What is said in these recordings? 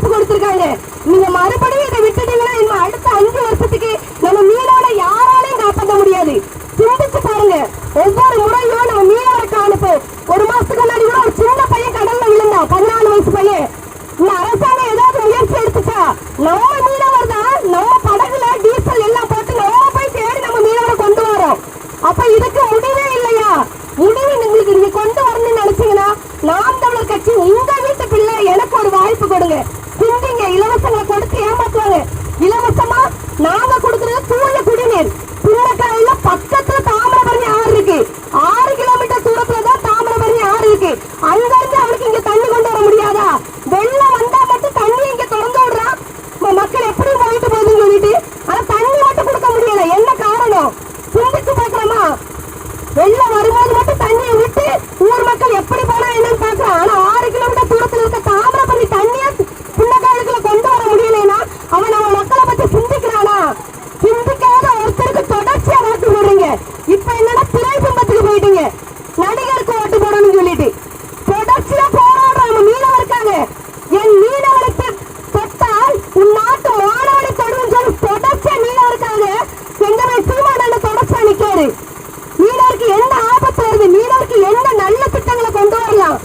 வாய்ப்பு கொடுத்திருக்காங்க. நீங்க மறுபடியும் இதை விட்டுட்டீங்கன்னா இன்னும் அடுத்த 5 வருஷத்துக்கு நம்ம மீனவரை யாராலையும் காப்பாற்ற முடியாது. சிந்திச்சு பாருங்க. ஒவ்வொரு முறையும் நம்ம மீனவரை காணுப்போம். ஒரு மாசத்துக்கு முன்னாடி கூட ஒரு சின்ன பையன் கடல்ல விழுந்தான், 14 வயசு பையன். இந்த அரசாங்கம் ஏதாவது முயற்சி எடுத்துச்சா? நம்ம மீனவர் தான் நம்ம படகுல டீசல் எல்லாம் போட்டு நம்ம போய் தேடி நம்ம மீனவரை கொண்டு வரோம். அப்ப இதுக்கு முடிவே இல்லையா? முடிவு உங்களுக்கு நீங்க கொண்டு வரணும்னு நினைச்சீங்கன்னா நாம் தமிழர் கட்சி உங்க வீட்டு பிள்ளை எனக்கு ஒரு வாய்ப்பு கொடுங்க. சிந்திங்க. இலவசங்களை கொடுத்து ஏமாத்துவாங்க. இலவசமா நாங்க கொடுக்கறது தூய குடிநீர். பிள்ளைக்காயில பக்கத்துல தாமிரபரணி ஆறு இருக்கு. 6 கிலோமீட்டர் தூரத்துல தான் தாமிரபரணி ஆறு இருக்கு. அங்க இருந்து அவனுக்கு இங்க தண்ணி கொண்டு வர முடியாதா? வெள்ளம் வந்தா மட்டும் தண்ணி இங்க திறந்து விடுறான். மக்கள் எப்படி போயிட்டு போகுதுன்னு சொல்லிட்டு ஆனா தண்ணி மட்டும் கொடுக்க முடியல. என்ன காரணம்? சிந்திச்சு பார்க்கலாமா? வெள்ளம் வரும்போது மட்டும் தண்ணியை விட்டு ஊர் மக்கள் எப்படி போனா என்னன்னு பாக்குறான். ஆனா 6 கிலோமீட்டர் தூரத்துல இருக்க தாமிரபரணி தண்ணிய பிள்ளைக்காலுக்குள்ள கொண்டு வர முடியலன்னா அவன் நம்ம மக்களை பத்தி சிந்திக்கிறானா? சிந்திக்காத ஒருத்தருக்கு தொடர்ச்சியா ஓட்டு போடுறீங்க. இப்ப என்னன்னா திரை பிம்பத்துக்கு போயிட்டீங்க. நடிகருக்கு ஓட்டு போடணும்னு சொல்லிட்டு தொடர்ச்சியா போராடுற நம்ம மீனவர் இருக்காங்க. என் மீனவருக்கு தொட்டால் உன் நாட்டு மாணவனை தொடுன்னு சொல்லி தொடர்ச்சியா மீனவருக்காக எங்கமே சீமானந்த தொடர்ச்சியா நிக்காரு. மீனவருக்கு என்ன ஆபத்து வருது? மீனவருக்கு என்ன நல்ல திட்டங்களை கொண்டு வரலாம்?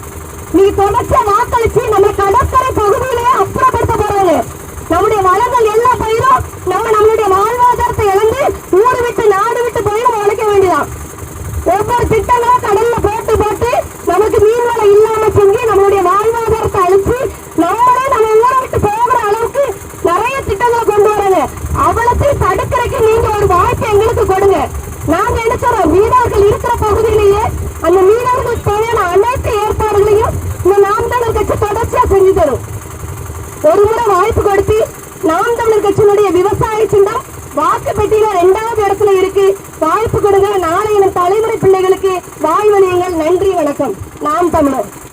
நீ தொடர்ச்சியா வாக்களிச்சு நம்ம கடற்கரை பகுதியிலேயே அப்புறப்படுத்த போறாங்க. நம்முடைய வளங்கள் எல்லா பயிரும் நம்மளுடைய வாழ்வாதாரத்தை இழந்து ஊர் விட்டு நாடு விட்டு போய் நம்ம உழைக்க வேண்டியதான். ஒவ்வொரு திட்டங்களும் கடல்ல போட்டு போட்டு நமக்கு மீன்வளை இல்லாம செஞ்சு நம்மளுடைய வாழ்வாதாரத்தை அழிச்சு நம்மளே நம்ம ஊரை விட்டு போகிற அளவுக்கு நிறைய திட்டங்களை கொண்டு வராங்க. அவ்வளத்தையும் தடுக்கிறதுக்கு நீங்க ஒரு வாய்ப்பு எங்களுக்கு கொடுங்க. நாங்க என்ன சொல்றோம்? மீனவர்கள் இருக்கிற பகுதியிலேயே அந்த மீனவர்களுக்கு தேவையான அனைத்து ஏற்பாடுகளையும் இந்த நாம் தமிழர் கட்சி தொடர்ச்சியா செஞ்சு தரும். ஒரு முறை வாய்ப்பு கொடுத்து நாம் தமிழர் கட்சியினுடைய விவசாய சின்னம் வாக்கு பெட்டியில 2வது இடத்துல இருக்கு. வாய்ப்பு கொடுங்க. நாளைய தலைமுறை பிள்ளைகளுக்கு வாழ்வழியுங்கள். நன்றி, வணக்கம். நாம் தமிழர்.